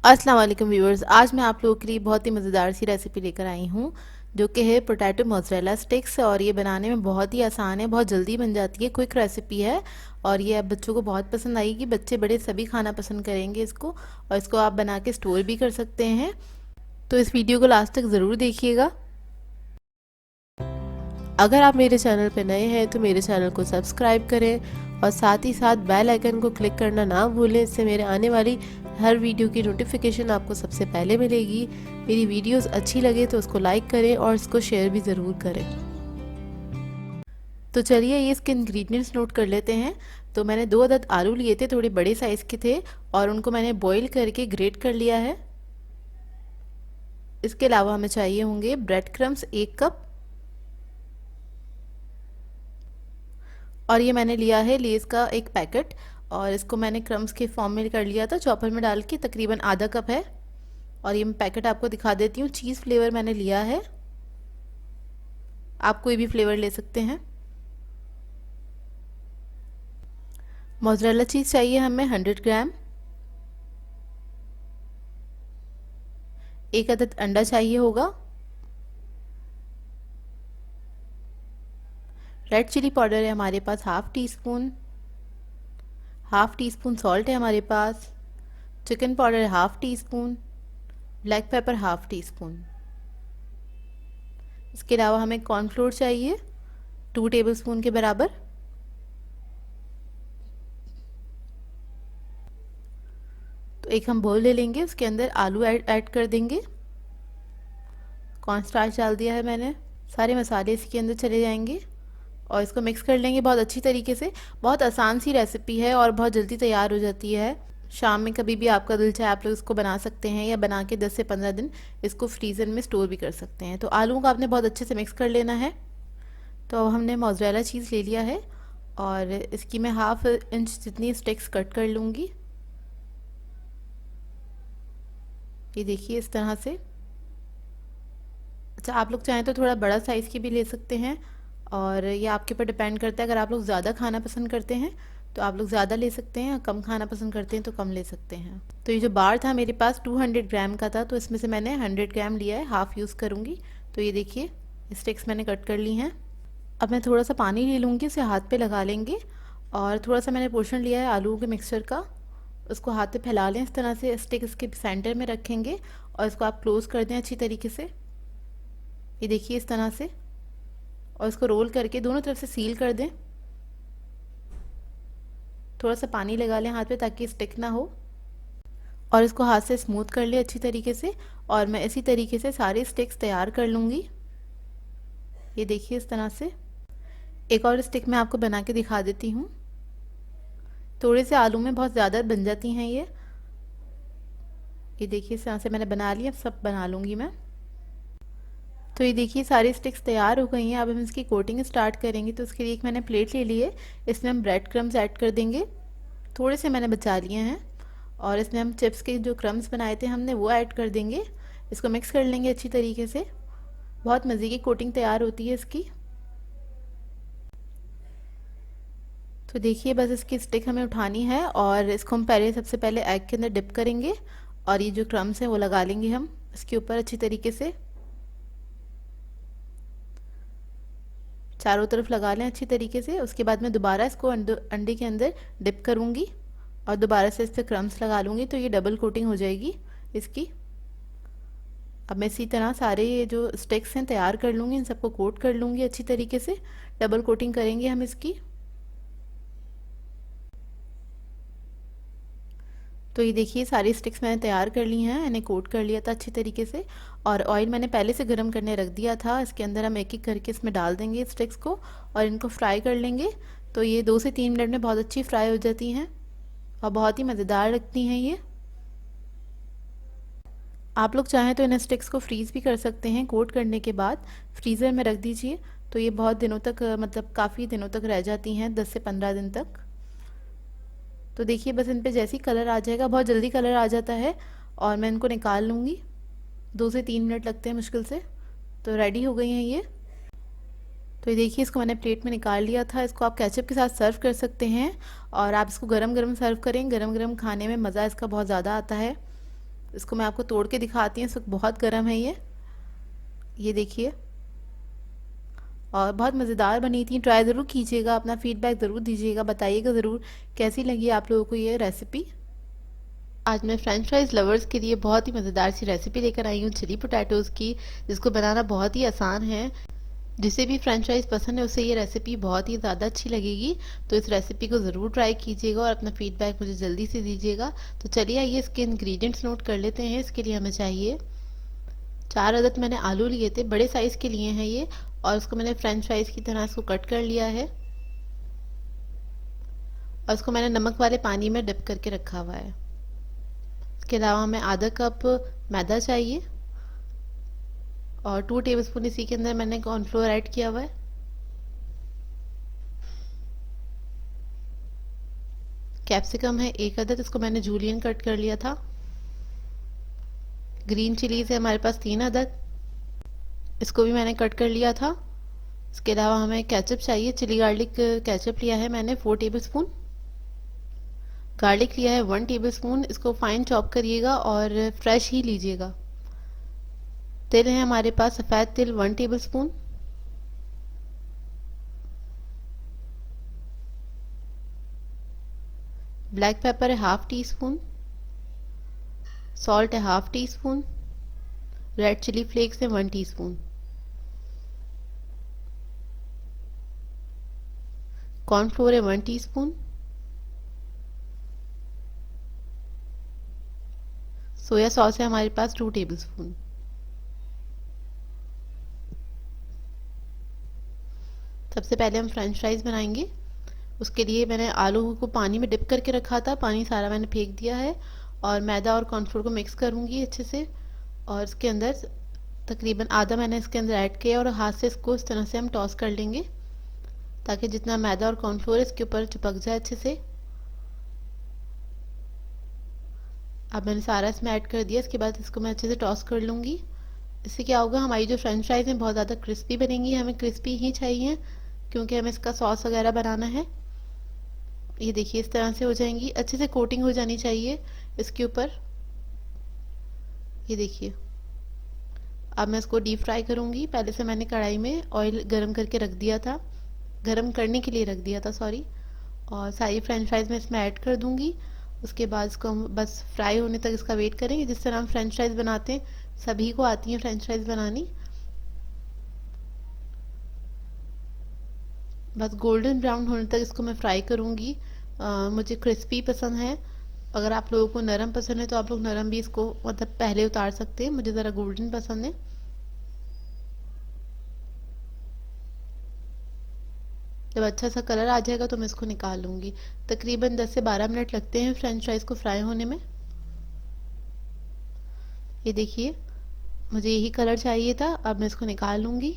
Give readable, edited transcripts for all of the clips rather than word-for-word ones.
अस्सलाम वालेकुम व्यूअर्स। आज मैं आप लोगों के लिए बहुत ही मज़ेदार सी रेसिपी लेकर आई हूँ जो कि है पोटैटो मोज़रेला स्टिक्स। और ये बनाने में बहुत ही आसान है, बहुत जल्दी बन जाती है, क्विक रेसिपी है। और ये अब बच्चों को बहुत पसंद आएगी, बच्चे बड़े सभी खाना पसंद करेंगे इसको। और इसको आप बना के स्टोर भी कर सकते हैं। तो इस वीडियो को लास्ट तक ज़रूर देखिएगा। अगर आप मेरे चैनल पर नए हैं तो मेरे चैनल को सब्सक्राइब करें और साथ ही साथ बेल आइकन को क्लिक करना ना भूलें। इससे मेरे आने वाली हर वीडियो की नोटिफिकेशन आपको सबसे पहले मिलेगी। मेरी वीडियोस अच्छी लगे तो उसको लाइक करें और इसको शेयर भी ज़रूर करें। तो चलिए ये इसके इंग्रेडिएंट्स नोट कर लेते हैं। तो मैंने 2 अदद आलू लिए थे, थोड़े बड़े साइज़ के थे, और उनको मैंने बॉईल करके ग्रेट कर लिया है। इसके अलावा हमें चाहिए होंगे ब्रेड क्रम्स 1 कप, और ये मैंने लिया है लेस का एक पैकेट, और इसको मैंने क्रम्स के फॉर्म में कर लिया था चॉपर में डाल के, तकरीबन आधा कप है। और ये मैं पैकेट आपको दिखा देती हूँ। चीज़ फ्लेवर मैंने लिया है, आप कोई भी फ्लेवर ले सकते हैं। मोज़रेला चीज़ चाहिए हमें 100 ग्राम। 1 अदद अंडा चाहिए होगा। रेड चिली पाउडर है हमारे पास half teaspoon. Half teaspoon salt है हमारे पास। चिकन पाउडर है half teaspoon. Black pepper half teaspoon. इसके अलावा हमें कॉर्नफ्लोर चाहिए 2 टेबलस्पून के बराबर। तो एक हम बोल ले लेंगे, उसके अंदर आलू ऐड कर देंगे। कॉर्नस्टार्च डाल दिया है मैंने। सारे मसाले इसके अंदर चले जाएंगे और इसको मिक्स कर लेंगे बहुत अच्छी तरीके से। बहुत आसान सी रेसिपी है और बहुत जल्दी तैयार हो जाती है। शाम में कभी भी आपका दिल चाहे आप लोग इसको बना सकते हैं, या बना के 10 से 15 दिन इसको फ्रीज़र में स्टोर भी कर सकते हैं। तो आलूओं को आपने बहुत अच्छे से मिक्स कर लेना है। तो हमने मोज़रेला चीज़ ले लिया है और इसकी मैं हाफ़ इंच जितनी स्टिक्स कट कर लूँगी। ये देखिए इस तरह से। अच्छा, आप लोग चाहें तो थोड़ा बड़ा साइज़ की भी ले सकते हैं, और ये आपके ऊपर डिपेंड करता है। अगर आप लोग ज़्यादा खाना पसंद करते हैं तो आप लोग ज़्यादा ले सकते हैं, कम खाना पसंद करते हैं तो कम ले सकते हैं। तो ये जो बार था मेरे पास 200 ग्राम का था, तो इसमें से मैंने 100 ग्राम लिया है, हाफ़ यूज़ करूँगी। तो ये देखिए स्टिक्स मैंने कट कर ली हैं। अब मैं थोड़ा सा पानी ले लूँगी, उसे हाथ पे लगा लेंगे, और थोड़ा सा मैंने पोर्शन लिया है आलू के मिक्सचर का, उसको हाथ पे फैला लें इस तरह से। स्टिक इसके सेंटर में रखेंगे और इसको आप क्लोज़ कर दें अच्छी तरीके से। ये देखिए इस तरह से, और इसको रोल करके दोनों तरफ से सील कर दें। थोड़ा सा पानी लगा लें हाथ पे ताकि स्टिक ना हो, और इसको हाथ से स्मूथ कर लें अच्छी तरीके से। और मैं इसी तरीके से सारे स्टिक्स तैयार कर लूँगी। ये देखिए इस तरह से। एक और स्टिक मैं आपको बना के दिखा देती हूँ। थोड़े से आलू में बहुत ज़्यादा बन जाती हैं ये देखिए इस तरह से मैंने बना लिया। अब सब बना लूँगी मैं। तो ये देखिए सारी स्टिक्स तैयार हो गई हैं। अब हम इसकी कोटिंग स्टार्ट करेंगे। तो उसके लिए एक मैंने प्लेट ले ली है, इसमें हम ब्रेड क्रम्स ऐड कर देंगे। थोड़े से मैंने बचा लिए हैं, और इसमें हम चिप्स के जो क्रम्स बनाए थे हमने वो ऐड कर देंगे। इसको मिक्स कर लेंगे अच्छी तरीके से। बहुत मज़े की कोटिंग तैयार होती है इसकी। तो देखिए बस इसकी स्टिक हमें उठानी है, और इसको हम सबसे पहले एग के अंदर डिप करेंगे, और ये जो क्रम्स हैं वो लगा लेंगे हम इसके ऊपर अच्छी तरीके से। चारों तरफ लगा लें अच्छी तरीके से। उसके बाद मैं दोबारा इसको अंडे के अंदर डिप करूँगी और दोबारा से इस पर क्रम्स लगा लूँगी, तो ये डबल कोटिंग हो जाएगी इसकी। अब मैं इसी तरह सारे ये जो स्टिक्स हैं तैयार कर लूँगी, इन सबको कोट कर लूँगी अच्छी तरीके से। डबल कोटिंग करेंगे हम इसकी। तो ये देखिए सारी स्टिक्स मैंने तैयार कर ली हैं, इन्हें कोट कर लिया था अच्छी तरीके से। और ऑयल मैंने पहले से गर्म करने रख दिया था। इसके अंदर हम एक एक करके इसमें डाल देंगे स्टिक्स को, और इनको फ्राई कर लेंगे। तो ये 2 से 3 मिनट में बहुत अच्छी फ्राई हो जाती हैं और बहुत ही मज़ेदार लगती हैं ये। आप लोग चाहें तो इन स्टिक्स को फ्रीज़ भी कर सकते हैं। कोट करने के बाद फ्रीज़र में रख दीजिए, तो ये बहुत दिनों तक मतलब काफ़ी दिनों तक रह जाती हैं, 10 से 15 दिन तक। तो देखिए बस इन पे जैसे ही कलर आ जाएगा, बहुत जल्दी कलर आ जाता है, और मैं इनको निकाल लूँगी। 2 से 3 मिनट लगते हैं मुश्किल से। तो रेडी हो गई हैं ये। तो ये देखिए इसको मैंने प्लेट में निकाल लिया था। इसको आप केचप के साथ सर्व कर सकते हैं, और आप इसको गरम गरम सर्व करें। गरम गरम खाने में मज़ा इसका बहुत ज़्यादा आता है। इसको मैं आपको तोड़ के दिखाती हूँ, इस वक्त बहुत गर्म है ये देखिए। और बहुत मज़ेदार बनी थी, ट्राई ज़रूर कीजिएगा, अपना फीडबैक ज़रूर दीजिएगा, बताइएगा ज़रूर कैसी लगी आप लोगों को ये रेसिपी। आज मैं फ्रेंच फ्राइज़ लवर्स के लिए बहुत ही मज़ेदार सी रेसिपी लेकर आई हूँ चिली पोटैटोज़ की, जिसको बनाना बहुत ही आसान है। जिसे भी फ्रेंच फ्राइज़ पसंद है उसे ये रेसिपी बहुत ही ज़्यादा अच्छी लगेगी। तो इस रेसिपी को ज़रूर ट्राई कीजिएगा और अपना फीडबैक मुझे जल्दी से दीजिएगा। तो चलिए आइए इसके इंग्रेडिएंट्स नोट कर लेते हैं। इसके लिए हमें चाहिए 4 अदद मैंने आलू लिए थे, बड़े साइज़ के लिए हैं ये, और उसको मैंने फ्रेंच फ्राइज़ की तरह इसको कट कर लिया है और इसको मैंने नमक वाले पानी में डिप करके रखा हुआ है। इसके अलावा हमें आधा कप मैदा चाहिए और 2 टेबलस्पून इसी के अंदर मैंने कॉर्नफ्लोर ऐड किया हुआ है। कैप्सिकम है 1 अदद, इसको मैंने जूलियन कट कर लिया था। ग्रीन चिलीज़ है हमारे पास 3 अदद, इसको भी मैंने कट कर लिया था। इसके अलावा हमें केचप चाहिए, चिली गार्लिक केचप लिया है मैंने 4 टेबलस्पून। गार्लिक लिया है 1 टेबलस्पून, इसको फाइन चॉप करिएगा और फ्रेश ही लीजिएगा। तिल है हमारे पास सफ़ेद तिल 1 टेबलस्पून। ब्लैक पेपर है हाफ टी स्पून। सॉल्ट है half teaspoon. Red chilli flakes है 1 टीस्पून। कॉर्नफ्लोर है 1 टीस्पून। सोया सॉस है हमारे पास 2 टेबलस्पून। सबसे पहले हम फ्रेंच फ्राइज बनाएंगे। उसके लिए मैंने आलू को पानी में डिप करके रखा था, पानी सारा मैंने फेंक दिया है और मैदा और कॉर्नफ्लोर को मिक्स करूंगी अच्छे से। और इसके अंदर तकरीबन आधा मैंने इसके अंदर ऐड किया और हाथ से इसको इस तरह से हम टॉस कर लेंगे ताकि जितना मैदा और कॉर्नफ्लोर इसके ऊपर चिपक जाए अच्छे से। अब मैंने सारा इसमें ऐड कर दिया। इसके बाद इसको मैं अच्छे से टॉस कर लूँगी। इससे क्या होगा, हमारी जो फ्रेंच फ्राइज हैं बहुत ज़्यादा क्रिस्पी बनेंगी। हमें क्रिस्पी ही चाहिए क्योंकि हमें इसका सॉस वगैरह बनाना है। ये देखिए इस तरह से हो जाएंगी, अच्छे से कोटिंग हो जानी चाहिए इसके ऊपर। ये देखिए अब मैं इसको डीप फ्राई करूँगी। पहले से मैंने कढ़ाई में ऑयल गरम करके रख दिया था, गरम करने के लिए रख दिया था सॉरी। और सारी फ्रेंच फ्राइज मैं इसमें ऐड कर दूँगी। उसके बाद इसको हम बस फ्राई होने तक इसका वेट करेंगे। जिस तरह हम फ्रेंच फ्राइज बनाते हैं, सभी को आती हैं फ्रेंच फ्राइज बनानी। बस गोल्डन ब्राउन होने तक इसको मैं फ्राई करूँगी। मुझे क्रिस्पी पसंद है। अगर आप लोगों को नरम पसंद है तो आप लोग नरम भी इसको मतलब पहले उतार सकते हैं। मुझे ज़रा गोल्डन पसंद है। जब अच्छा सा कलर आ जाएगा तो मैं इसको निकाल लूँगी। तकरीबन 10 से 12 मिनट लगते हैं फ्रेंच फ्राइज को फ्राई होने में। ये देखिए मुझे यही कलर चाहिए था। अब मैं इसको निकाल लूँगी।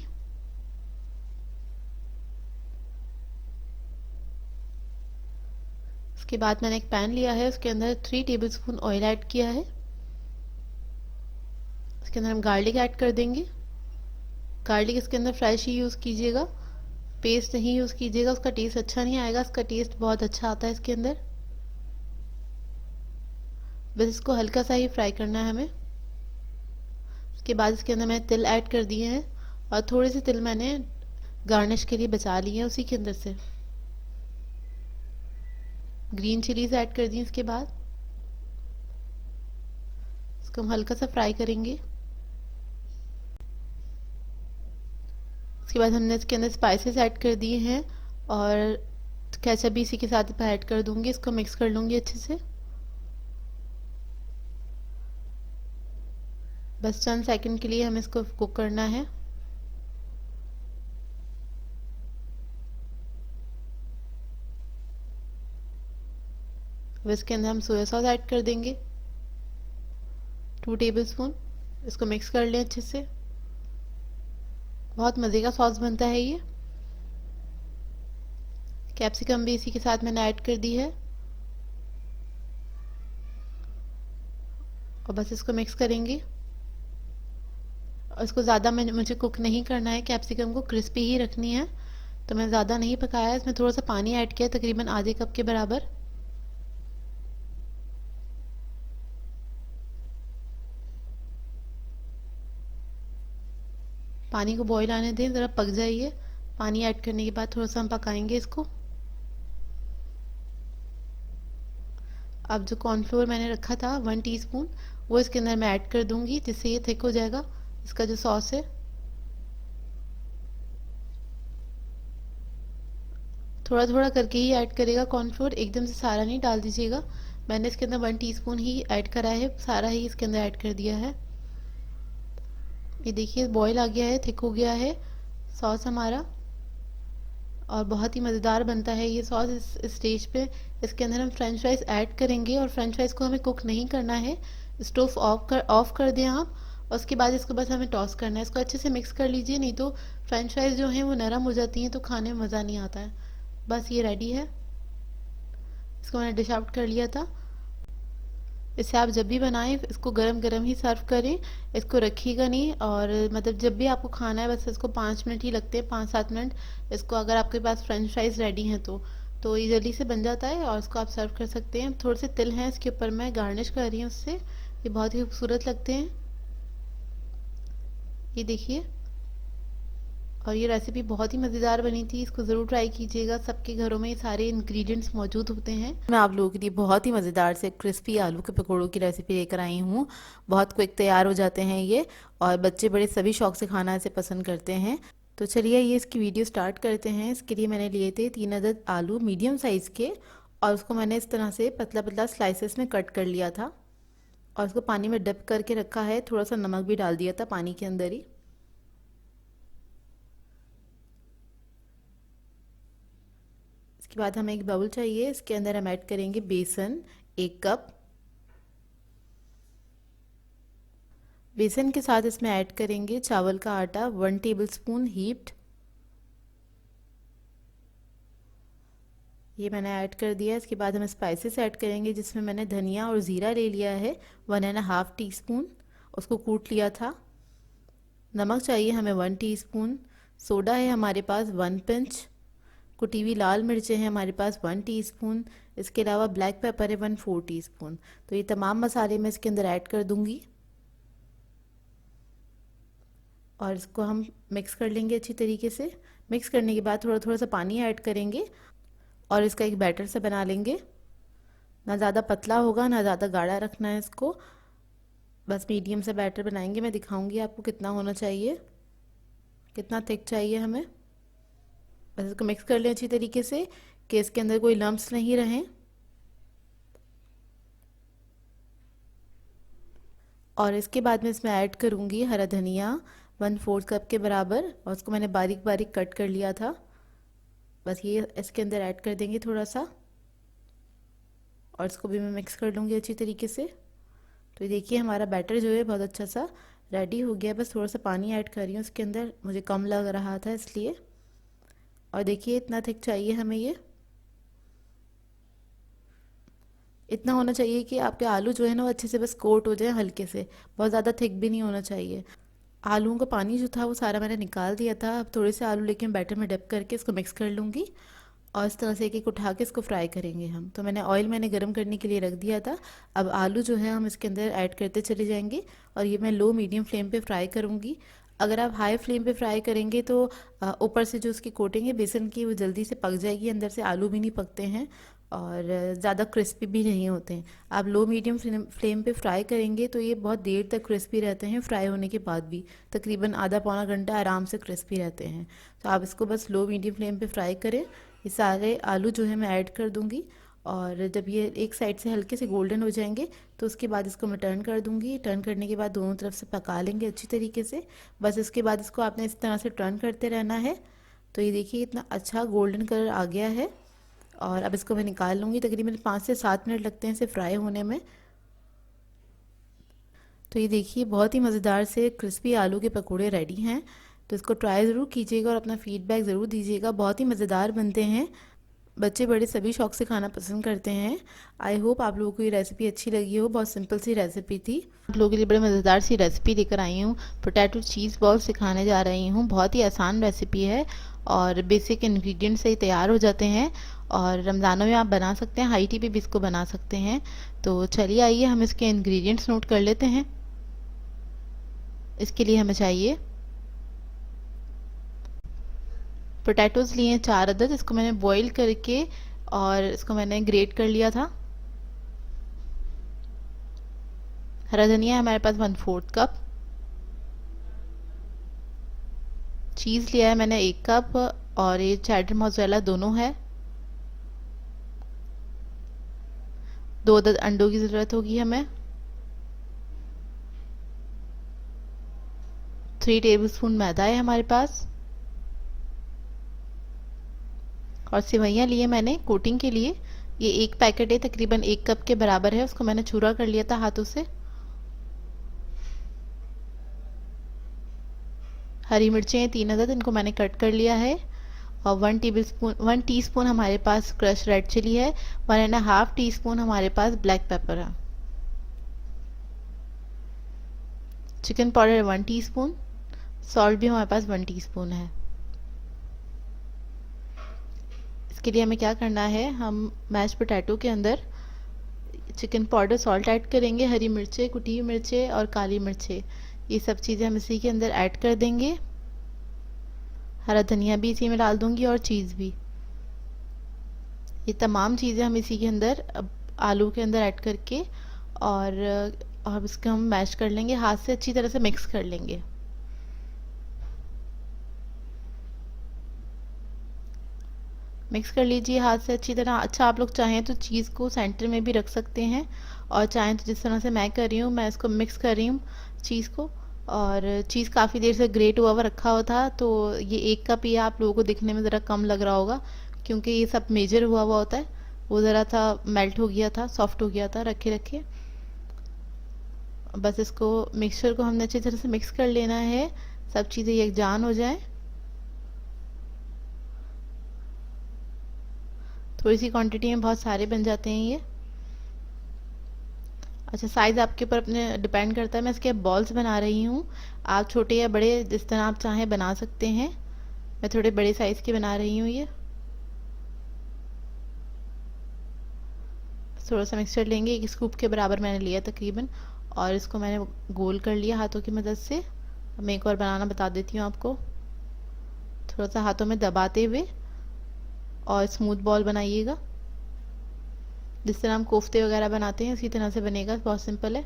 उसके बाद मैंने एक पैन लिया है, उसके अंदर 3 टेबलस्पून ऑयल ऐड किया है। इसके अंदर हम गार्लिक ऐड कर देंगे। गार्लिक इसके अंदर फ्रेश ही यूज़ कीजिएगा, पेस्ट नहीं यूज़ कीजिएगा, उसका टेस्ट अच्छा नहीं आएगा। इसका टेस्ट बहुत अच्छा आता है इसके अंदर। बस इसको हल्का सा ही फ्राई करना है हमें। उसके बाद इसके अंदर मैंने तिल ऐड कर दिए हैं और थोड़े से तिल मैंने गार्निश के लिए बचा लिए हैं उसी के अंदर से। ग्रीन चिलीज ऐड कर दी। इसके बाद इसको हम हल्का सा फ्राई करेंगे। उसके बाद हमने इसके अंदर स्पाइसेस ऐड कर दिए हैं और केचप भी इसी के साथ ऐड कर दूंगी। इसको मिक्स कर लूँगी अच्छे से। बस चंद सेकंड के लिए हमें इसको कुक करना है। अब इसके अंदर हम सोया सॉस ऐड कर देंगे 2 टेबलस्पून। इसको मिक्स कर लें अच्छे से। बहुत मज़े का सॉस बनता है ये। कैप्सिकम भी इसी के साथ मैंने ऐड कर दी है और बस इसको मिक्स करेंगे। और इसको ज़्यादा मुझे कुक नहीं करना है, कैप्सिकम को क्रिस्पी ही रखनी है, तो मैं ज़्यादा नहीं पकाया। इसमें थोड़ा सा पानी ऐड किया तकरीबन आधे कप के बराबर। पानी को बॉईल आने दें, ज़रा पक जाइए। पानी ऐड करने के बाद थोड़ा सा हम पकाएंगे इसको। अब जो कॉर्नफ्लोर मैंने रखा था 1 टीस्पून, वो इसके अंदर मैं ऐड कर दूंगी, जिससे ये थिक हो जाएगा इसका जो सॉस है। थोड़ा थोड़ा करके ही ऐड करेगा कॉर्नफ्लोर, एकदम से सारा नहीं डाल दीजिएगा। मैंने इसके अंदर 1 टीस्पून ही ऐड करा है, सारा ही इसके अंदर ऐड कर दिया है। ये देखिए बॉईल आ गया है, थिक हो गया है सॉस हमारा, और बहुत ही मज़ेदार बनता है ये सॉस। इस स्टेज पे इसके अंदर हम फ्रेंच फ्राइज ऐड करेंगे, और फ्रेंच फ्राइज को हमें कुक नहीं करना है। स्टोव ऑफ कर दें आप, और उसके बाद इसको बस हमें टॉस करना है। इसको अच्छे से मिक्स कर लीजिए, नहीं तो फ्रेंच फ्राइज जो हैं वो नरम हो जाती हैं, तो खाने में मज़ा नहीं आता है। बस ये रेडी है, इसको मैंने डिश आउट कर लिया था। इसे आप जब भी बनाएं इसको गरम गरम ही सर्व करें, इसको रखिएगा नहीं। और मतलब जब भी आपको खाना है, बस इसको 5 मिनट ही लगते हैं, 5-7 मिनट। इसको अगर आपके पास फ्रेंच फ्राइज रेडी हैं तो ये जल्दी से बन जाता है, और इसको आप सर्व कर सकते हैं। थोड़े से तिल हैं इसके ऊपर, मैं गार्निश कर रही हूँ उससे, ये बहुत ही खूबसूरत लगते हैं। ये देखिए, और ये रेसिपी बहुत ही मज़ेदार बनी थी, इसको ज़रूर ट्राई कीजिएगा। सबके घरों में ये सारे इंग्रेडिएंट्स मौजूद होते हैं। मैं आप लोगों के लिए बहुत ही मज़ेदार से क्रिस्पी आलू के पकौड़ों की रेसिपी लेकर आई हूँ। बहुत क्विक तैयार हो जाते हैं ये, और बच्चे बड़े सभी शौक से खाना इसे पसंद करते हैं। तो चलिए ये इसकी वीडियो स्टार्ट करते हैं। इसके लिए मैंने लिए थे 3 अदद आलू मीडियम साइज़ के, और उसको मैंने इस तरह से पतला पतला स्लाइसेस में कट कर लिया था, और उसको पानी में डिप करके रखा है। थोड़ा सा नमक भी डाल दिया था पानी के अंदर ही। इसके बाद हमें एक बाउल चाहिए, इसके अंदर हम ऐड करेंगे बेसन 1 कप। बेसन के साथ इसमें ऐड करेंगे चावल का आटा 1 टेबलस्पून हीप्ड। ये मैंने ऐड कर दिया। इसके बाद हम स्पाइसेस ऐड करेंगे, जिसमें मैंने धनिया और ज़ीरा ले लिया है 1.5 टीस्पून, उसको कूट लिया था। नमक चाहिए हमें 1 टीस्पून। सोडा है हमारे पास 1 पिंच। कुटी हुई लाल मिर्चें हैं हमारे पास 1 टीस्पून। इसके अलावा ब्लैक पेपर है 1/4 टीस्पून। तो ये तमाम मसाले मैं इसके अंदर ऐड कर दूंगी, और इसको हम मिक्स कर लेंगे अच्छी तरीके से। मिक्स करने के बाद थोड़ा थोड़ा सा पानी ऐड करेंगे, और इसका एक बैटर से बना लेंगे। ना ज़्यादा पतला होगा, ना ज़्यादा गाढ़ा रखना है इसको, बस मीडियम से बैटर बनाएंगे। मैं दिखाऊंगी आपको कितना होना चाहिए, कितना थिक चाहिए हमें। बस इसको मिक्स कर लें अच्छी तरीके से, कि इसके अंदर कोई लम्प्स नहीं रहें। और इसके बाद में इसमें ऐड करूँगी हरा धनिया 1/4 कप के बराबर, और उसको मैंने बारीक बारीक कट कर लिया था। बस ये इसके अंदर ऐड कर देंगे थोड़ा सा, और इसको भी मैं मिक्स कर लूँगी अच्छी तरीके से। तो ये देखिए हमारा बैटर जो है बहुत अच्छा सा रेडी हो गया। बस थोड़ा सा पानी ऐड कर रही हूँ इसके अंदर, मुझे कम लग रहा था इसलिए। और देखिए इतना थिक चाहिए हमें, ये इतना होना चाहिए कि आपके आलू जो है ना वो अच्छे से बस कोट हो जाए हल्के से, बहुत ज़्यादा थिक भी नहीं होना चाहिए। आलूओं का पानी जो था वो सारा मैंने निकाल दिया था। अब थोड़े से आलू लेके मैं बैटर में डिप करके इसको मिक्स कर लूँगी, और इस तरह से एक एक उठा के इसको फ्राई करेंगे हम। तो मैंने गर्म करने के लिए रख दिया था। अब आलू जो है हम इसके अंदर ऐड करते चले जाएंगे, और ये मैं लो मीडियम फ्लेम पे फ्राई करूँगी। अगर आप हाई फ्लेम पे फ्राई करेंगे तो ऊपर से जो उसकी कोटिंग है बेसन की वो जल्दी से पक जाएगी, अंदर से आलू भी नहीं पकते हैं, और ज़्यादा क्रिस्पी भी नहीं होते हैं। आप लो मीडियम फ्लेम पे फ्राई करेंगे तो ये बहुत देर तक क्रिस्पी रहते हैं, फ्राई होने के बाद भी तकरीबन आधा पौना घंटा आराम से क्रिस्पी रहते हैं। तो आप इसको बस लो मीडियम फ्लेम पे फ्राई करें। ये सारे आलू जो है मैं ऐड कर दूंगी, और जब ये एक साइड से हल्के से गोल्डन हो जाएंगे तो उसके बाद इसको मैं टर्न कर दूंगी। टर्न करने के बाद दोनों तरफ से पका लेंगे अच्छी तरीके से। बस इसके बाद इसको आपने इस तरह से टर्न करते रहना है। तो ये देखिए इतना अच्छा गोल्डन कलर आ गया है, और अब इसको मैं निकाल लूँगी। तकरीबन 5 से 7 मिनट लगते हैं इसे फ्राई होने में। तो ये देखिए बहुत ही मज़ेदार से क्रिस्पी आलू के पकोड़े रेडी हैं। तो इसको ट्राई ज़रूर कीजिएगा, और अपना फीडबैक ज़रूर दीजिएगा। बहुत ही मज़ेदार बनते हैं, बच्चे बड़े सभी शौक से खाना पसंद करते हैं। आई होप आप लोगों को ये रेसिपी अच्छी लगी हो। बहुत सिंपल सी रेसिपी थी। आप लोगों के लिए बड़े मज़ेदार सी रेसिपी लेकर आई हूँ। पोटैटो चीज़ बॉल सिखाने जा रही हूँ। बहुत ही आसान रेसिपी है, और बेसिक इंग्रेडिएंट से ही तैयार हो जाते हैं, और रमज़ानों में आप बना सकते हैं। हाई टी पे भी इसको बना सकते हैं। तो चलिए आइए हम इसके इंग्रेडिएंट्स नोट कर लेते हैं। इसके लिए हमें चाहिए पोटैटोज़ लिए हैं 4 अदद, इसको मैंने बॉईल करके और इसको मैंने ग्रेट कर लिया था। हरा धनिया है हमारे पास 1/4 कप। चीज़ लिया है मैंने 1 कप और ये चेडर मोज़रेला दोनों है। 2 अदद अंडों की ज़रूरत होगी हमें। 3 टेबलस्पून मैदा है हमारे पास। और सेवइयाँ लिए मैंने कोटिंग के लिए, ये 1 पैकेट है, तकरीबन 1 कप के बराबर है। उसको मैंने चूरा कर लिया था हाथों से। हरी मिर्चें हैं 3 अदद, इनको मैंने कट कर लिया है। और 1 टीस्पून हमारे पास क्रश रेड चिली है। 1.5 टीस्पून हमारे पास ब्लैक पेपर है। Chicken powder 1 teaspoon. सॉल्ट भी हमारे पास 1 टीस्पून है। इसके लिए हमें क्या करना है, हम मैश पोटैटो के अंदर चिकन पाउडर, सॉल्ट ऐड करेंगे, हरी मिर्चें, कुटी हुई मिर्चें और काली मिर्चें, ये सब चीज़ें हम इसी के अंदर ऐड कर देंगे। हरा धनिया भी इसी में डाल दूंगी और चीज़ भी। ये तमाम चीज़ें हम इसी के अंदर आलू के अंदर ऐड करके और अब इसको हम मैश कर लेंगे, हाथ से अच्छी तरह से मिक्स कर लेंगे। मिक्स कर लीजिए हाथ से अच्छी तरह। अच्छा, आप लोग चाहें तो चीज़ को सेंटर में भी रख सकते हैं, और चाहें तो जिस तरह से मैं कर रही हूँ, मैं इसको मिक्स कर रही हूँ चीज़ को। और चीज़ काफ़ी देर से ग्रेट हुआ रखा हुआ था, तो ये 1 कप ही आप लोगों को दिखने में ज़रा कम लग रहा होगा, क्योंकि ये सब मेजर हुआ हुआ होता है। वो ज़रा था मेल्ट हो गया था, सॉफ्ट हो गया था रखे रखे। बस इसको मिक्सचर को हमने अच्छी तरह से मिक्स कर लेना है, सब चीज़ें यकजान हो जाएं। थोड़ी सी क्वांटिटी में बहुत सारे बन जाते हैं ये। अच्छा, साइज़ आपके ऊपर अपने डिपेंड करता है। मैं इसके बॉल्स बना रही हूँ, आप छोटे या बड़े जिस तरह आप चाहें बना सकते हैं। मैं थोड़े बड़े साइज़ के बना रही हूँ। ये थोड़ा सा मिक्सचर लेंगे, 1 स्कूप के बराबर मैंने लिया तकरीबन, और इसको मैंने गोल कर लिया हाथों की मदद से। अब मैं एक और बनाना बता देती हूँ आपको। थोड़ा सा हाथों में दबाते हुए और स्मूथ बॉल बनाइएगा, जिस तरह हम कोफ्ते वगैरह बनाते हैं उसी तरह से बनेगा, बहुत सिंपल है।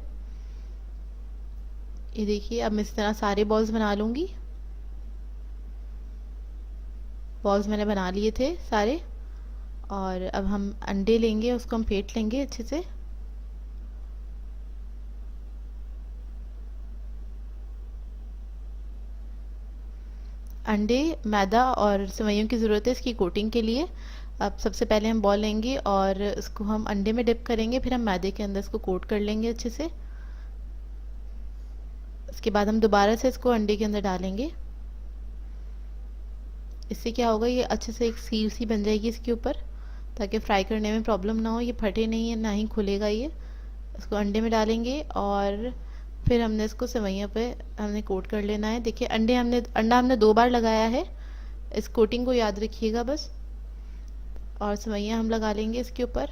ये देखिए, अब मैं इस तरह सारे बॉल्स बना लूँगी। बॉल्स मैंने बना लिए थे सारे, और अब हम अंडे लेंगे, उसको हम फेंट लेंगे अच्छे से। अंडे, मैदा और सेवइयों की ज़रूरत है इसकी कोटिंग के लिए। अब सबसे पहले हम बॉल लेंगे और इसको हम अंडे में डिप करेंगे, फिर हम मैदे के अंदर इसको कोट कर लेंगे अच्छे से। इसके बाद हम दोबारा से इसको अंडे के अंदर डालेंगे। इससे क्या होगा, ये अच्छे से एक सील सी बन जाएगी इसके ऊपर, ताकि फ्राई करने में प्रॉब्लम ना हो। ये फटे नहीं है, ना ही खुलेगा ये। इसको अंडे में डालेंगे और फिर हमने इसको सेवइयों पे हमने कोट कर लेना है। देखिए, अंडा हमने 2 बार लगाया है, इस कोटिंग को याद रखिएगा बस। और सेवइयाँ हम लगा लेंगे इसके ऊपर।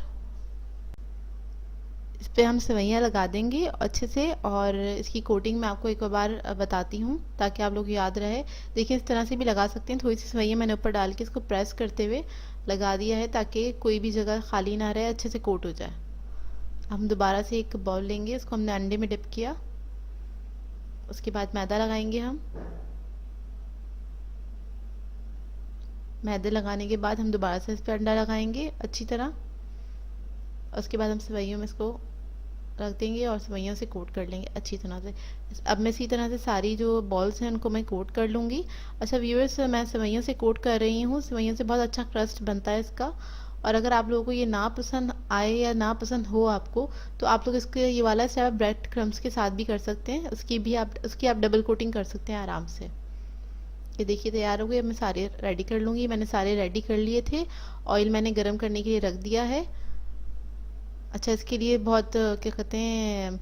इस पे हम सेवइयाँ लगा देंगे अच्छे से, और इसकी कोटिंग मैं आपको एक बार बताती हूँ ताकि आप लोग याद रहे। देखिए, इस तरह से भी लगा सकते हैं। थोड़ी सी सेवइयाँ मैंने ऊपर डाल के इसको प्रेस करते हुए लगा दिया है, ताकि कोई भी जगह खाली ना रहे, अच्छे से कोट हो जाए। हम दोबारा से एक बाउल लेंगे, इसको हमने अंडे में डिप किया। उसके बाद मैदा लगाएंगे हम। मैदे लगाने के बाद हम दोबारा से इस पर अंडा लगाएंगे अच्छी तरह। उसके बाद हम सेवइयों में इसको रख देंगे और सेवइयों से कोट कर लेंगे अच्छी तरह से। अब मैं इसी तरह से सारी जो बॉल्स हैं उनको मैं कोट कर लूँगी। अच्छा व्यूअर्स, मैं सेवइयों से कोट कर रही हूँ। सेवइयों से बहुत अच्छा क्रस्ट बनता है इसका। और अगर आप लोगों को ये ना पसंद आए या ना पसंद हो आपको, तो आप लोग इसके ये वाला स्टेप ब्रेड क्रम्स के साथ भी कर सकते हैं। उसकी आप डबल कोटिंग कर सकते हैं आराम से। ये देखिए तैयार हो गए। अब मैं सारे रेडी कर लूँगी। मैंने सारे रेडी कर लिए थे। ऑयल मैंने गरम करने के लिए रख दिया है। अच्छा, इसके लिए बहुत क्या कहते हैं,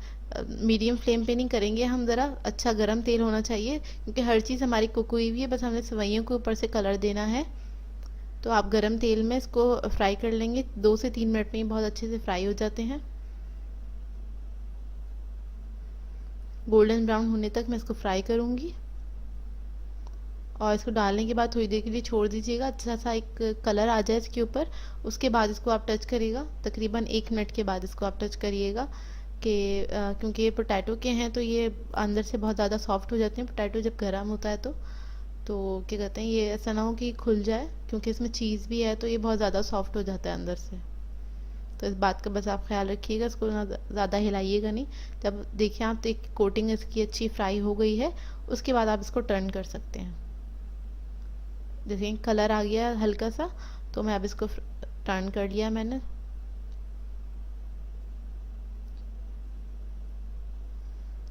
मीडियम फ्लेम पे नहीं करेंगे हम, ज़रा अच्छा गरम तेल होना चाहिए, क्योंकि हर चीज़ हमारी कुक हुई हुई है, बस हमने सेवइयों के ऊपर से कलर देना है। तो आप गरम तेल में इसको फ्राई कर लेंगे। 2 से 3 मिनट में ही बहुत अच्छे से फ्राई हो जाते हैं। गोल्डन ब्राउन होने तक मैं इसको फ्राई करूँगी। और इसको डालने के बाद थोड़ी देर के लिए छोड़ दीजिएगा, अच्छा सा एक कलर आ जाए इसके ऊपर। उसके बाद इसको आप टच करिएगा, तकरीबन 1 मिनट के बाद इसको आप टच करिएगा कि क्योंकि ये पोटैटो के हैं तो ये अंदर से बहुत ज़्यादा सॉफ्ट हो जाते हैं पोटैटो जब गर्म होता है तो क्या कहते हैं, ये ऐसा ना हो कि खुल जाए, क्योंकि इसमें चीज़ भी है तो ये बहुत ज़्यादा सॉफ्ट हो जाता है अंदर से। तो इस बात का बस आप ख्याल रखिएगा, इसको ना ज़्यादा हिलाइएगा नहीं। जब देखिए आप तो एक कोटिंग इसकी अच्छी फ्राई हो गई है, उसके बाद आप इसको टर्न कर सकते हैं। जैसे कलर आ गया हल्का सा, तो मैं अब इसको टर्न कर लिया मैंने।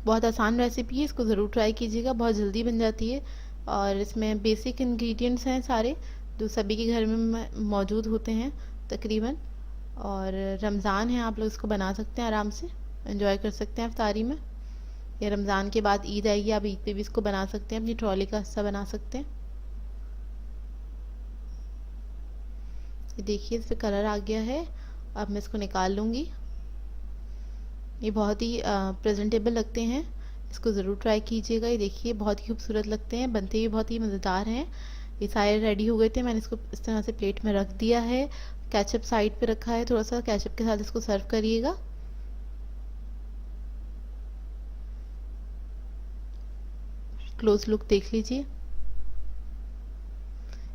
बहुत आसान रेसिपी है, इसको ज़रूर ट्राई कीजिएगा, बहुत जल्दी बन जाती है। और इसमें बेसिक इंग्रेडिएंट्स हैं सारे जो सभी के घर में मौजूद होते हैं तकरीबन। और रमज़ान है, आप लोग इसको बना सकते हैं, आराम से एंजॉय कर सकते हैं इफ्तारी में। या रमज़ान के बाद ईद आएगी, आप ईद पे भी इसको बना सकते हैं, अपनी ट्रॉली का हिस्सा बना सकते हैं। ये देखिए इस पर कलर आ गया है, अब मैं इसको निकाल लूँगी। ये बहुत ही प्रेजेंटेबल लगते हैं, इसको ज़रूर ट्राई कीजिएगा। ये देखिए बहुत ही खूबसूरत लगते हैं, बनते भी बहुत ही मज़ेदार हैं। ये सारे रेडी हो गए थे, मैंने इसको इस तरह से प्लेट में रख दिया है, केचप साइड पे रखा है, थोड़ा सा केचप के साथ इसको सर्व करिएगा। क्लोज लुक देख लीजिए,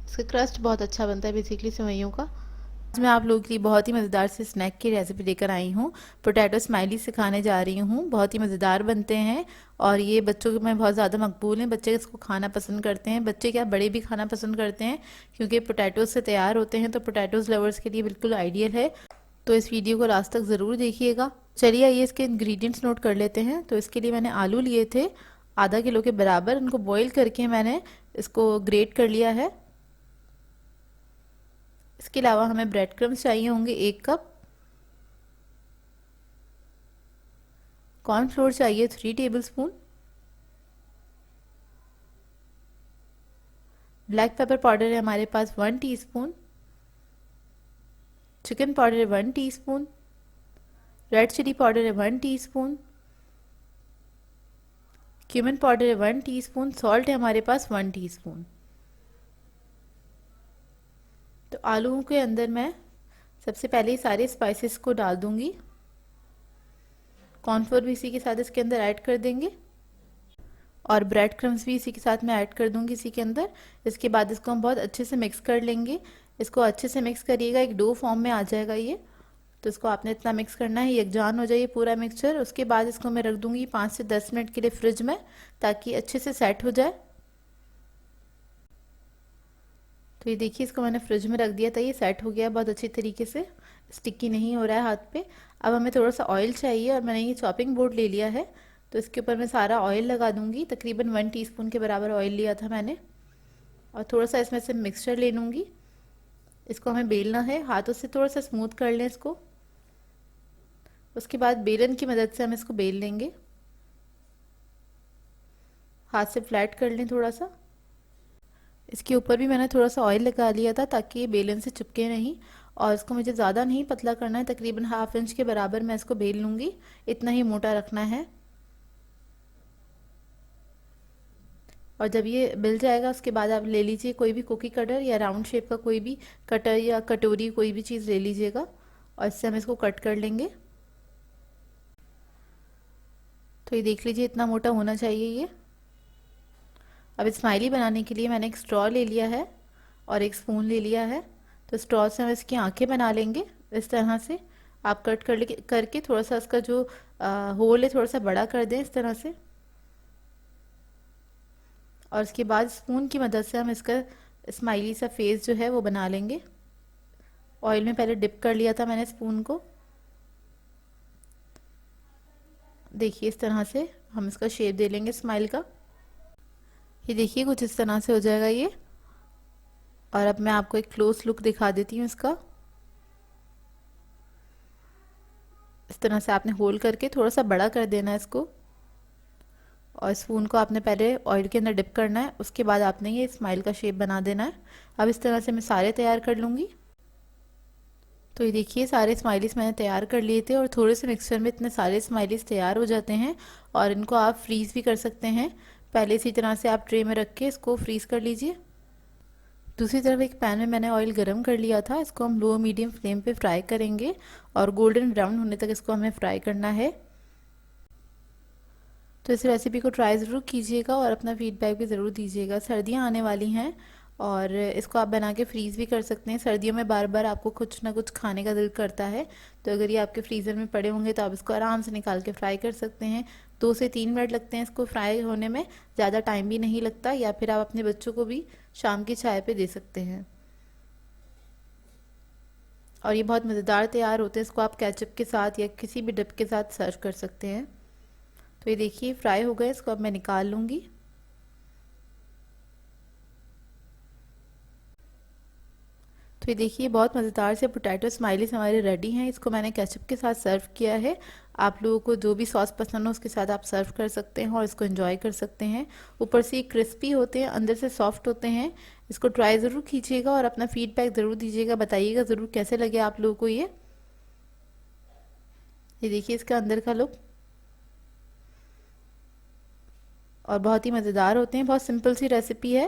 इसका क्रस्ट बहुत अच्छा बनता है बेसिकली सेवइयों का। आज मैं आप लोगों के लिए बहुत ही मज़ेदार से स्नैक की रेसिपी लेकर आई हूँ। पोटैटो स्माइली सिखाने जा रही हूँ, बहुत ही मज़ेदार बनते हैं और ये बच्चों में बहुत ज़्यादा मकबूल हैं। बच्चे इसको खाना पसंद करते हैं, बच्चे क्या बड़े भी खाना पसंद करते हैं, क्योंकि पोटैटोज से तैयार होते हैं, तो पोटैटोज लवर्स के लिए बिल्कुल आइडियल है। तो इस वीडियो को लास्ट तक ज़रूर देखिएगा। चलिए आइए इसके इंग्रेडिएंट्स नोट कर लेते हैं। तो इसके लिए मैंने आलू लिए थे आधा किलो के बराबर, उनको बॉईल करके मैंने इसको ग्रेट कर लिया है। इसके अलावा हमें ब्रेड क्रम्स चाहिए होंगे 1 कप, कॉर्नफ्लोर चाहिए 3 टेबलस्पून, ब्लैक पेपर पाउडर है हमारे पास 1 टीस्पून, चिकन पाउडर है 1 टीस्पून, रेड चिली पाउडर है 1 टीस्पून, क्यूमिन पाउडर है 1 टीस्पून, सॉल्ट है हमारे पास 1 टीस्पून। तो आलूओं के अंदर मैं सबसे पहले सारे स्पाइसेस को डाल दूंगी, कॉर्नफ्लोर भी इसी के साथ इसके अंदर ऐड कर देंगे और ब्रेड क्रम्स भी इसी के साथ मैं ऐड कर दूंगी इसी के अंदर। इसके बाद इसको हम बहुत अच्छे से मिक्स कर लेंगे। इसको अच्छे से मिक्स करिएगा, एक डो फॉर्म में आ जाएगा ये। तो इसको आपने इतना मिक्स करना है, यकजान हो जाए पूरा मिक्सचर। उसके बाद इसको मैं रख दूंगी 5 से 10 मिनट के लिए फ्रिज में, ताकि अच्छे से सेट हो जाए। तो ये देखिए इसको मैंने फ्रिज में रख दिया था, ये सेट हो गया बहुत अच्छी तरीके से, स्टिकी नहीं हो रहा है हाथ पे। अब हमें थोड़ा सा ऑयल चाहिए और मैंने ये चॉपिंग बोर्ड ले लिया है, तो इसके ऊपर मैं सारा ऑयल लगा दूंगी। तकरीबन 1 टीस्पून के बराबर ऑयल लिया था मैंने, और थोड़ा सा इसमें से मिक्सचर ले लूँगी। इसको हमें बेलना है, हाथों से थोड़ा सा स्मूथ कर लें इसको। उसके बाद बेलन की मदद से हम इसको बेल लेंगे, हाथ से फ्लैट कर लें थोड़ा सा। इसके ऊपर भी मैंने थोड़ा सा ऑयल लगा लिया था ताकि ये बेलन से चिपके नहीं। और इसको मुझे ज़्यादा नहीं पतला करना है, तकरीबन 1/2 इंच के बराबर मैं इसको बेल लूँगी, इतना ही मोटा रखना है। और जब ये मिल जाएगा उसके बाद आप ले लीजिए कोई भी कुकी कटर या राउंड शेप का कोई भी कटर या कटोरी, कोई भी चीज़ ले लीजिएगा और इससे हम इसको कट कर लेंगे। तो ये देख लीजिए इतना मोटा होना चाहिए ये। अब स्माइली बनाने के लिए मैंने एक स्ट्रॉ ले लिया है और एक स्पून ले लिया है। तो स्ट्रॉ से हम इसकी आंखें बना लेंगे इस तरह से। आप कट करके थोड़ा सा इसका जो होल है थोड़ा सा बड़ा कर दें इस तरह से। और इसके बाद स्पून की मदद से हम इसका स्माइली सा फेस जो है वो बना लेंगे। ऑयल में पहले डिप कर लिया था मैंने स्पून को। देखिए इस तरह से हम इसका शेप दे लेंगे स्माइल का। ये देखिए कुछ इस तरह से हो जाएगा ये। और अब मैं आपको एक क्लोज लुक दिखा देती हूँ इसका। इस तरह से आपने होल करके थोड़ा सा बड़ा कर देना है इसको, और स्पून को आपने पहले ऑयल के अंदर डिप करना है, उसके बाद आपने ये स्माइल का शेप बना देना है। अब इस तरह से मैं सारे तैयार कर लूँगी। तो ये देखिए सारे स्माइलीज मैंने तैयार कर लिए थे, और थोड़े से मिक्सचर में इतने सारे स्माइलीज तैयार हो जाते हैं। और इनको आप फ्रीज़ भी कर सकते हैं पहले इसी तरह से आप ट्रे में रख के इसको फ्रीज़ कर लीजिए। दूसरी तरफ एक पैन में मैंने ऑयल गरम कर लिया था, इसको हम लो मीडियम फ्लेम पे फ्राई करेंगे और गोल्डन ब्राउन होने तक इसको हमें फ्राई करना है। तो इस रेसिपी को ट्राई ज़रूर कीजिएगा और अपना फीडबैक भी ज़रूर दीजिएगा। सर्दियाँ आने वाली हैं और इसको आप बना के फ्रीज़ भी कर सकते हैं। सर्दियों में बार बार आपको कुछ ना कुछ खाने का दिल करता है, तो अगर ये आपके फ्रीज़र में पड़े होंगे तो आप इसको आराम से निकाल के फ्राई कर सकते हैं। 2 से 3 मिनट लगते हैं इसको फ्राई होने में, ज़्यादा टाइम भी नहीं लगता। या फिर आप अपने बच्चों को भी शाम की चाय पे दे सकते हैं और ये बहुत मज़ेदार तैयार होते हैं। इसको आप केचप के साथ या किसी भी डिप के साथ सर्व कर सकते हैं। तो ये देखिए फ्राई हो गए, इसको अब मैं निकाल लूँगी। तो ये देखिए बहुत मज़ेदार से पोटैटो स्माइलीज हमारे रेडी हैं। इसको मैंने केचप के साथ सर्व किया है। आप लोगों को जो भी सॉस पसंद हो उसके साथ आप सर्व कर सकते हैं और इसको एंजॉय कर सकते हैं। ऊपर से ये क्रिस्पी होते हैं, अंदर से सॉफ्ट होते हैं। इसको ट्राई ज़रूर कीजिएगा और अपना फीडबैक ज़रूर दीजिएगा, बताइएगा ज़रूर कैसे लगे आप लोगों को ये देखिए इसका अंदर का लुक, और बहुत ही मज़ेदार होते हैं। बहुत सिंपल सी रेसिपी है।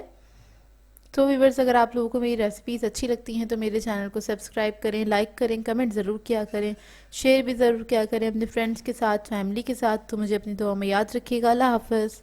तो व्यूवर्स, अगर आप लोगों को मेरी रेसिपीज़ अच्छी लगती हैं तो मेरे चैनल को सब्सक्राइब करें, लाइक करें, कमेंट ज़रूर किया करें, शेयर भी ज़रूर किया करें अपने फ्रेंड्स के साथ, फैमिली के साथ। तो मुझे अपनी दुआ में याद रखिएगा। अल्लाह हाफ़िज़।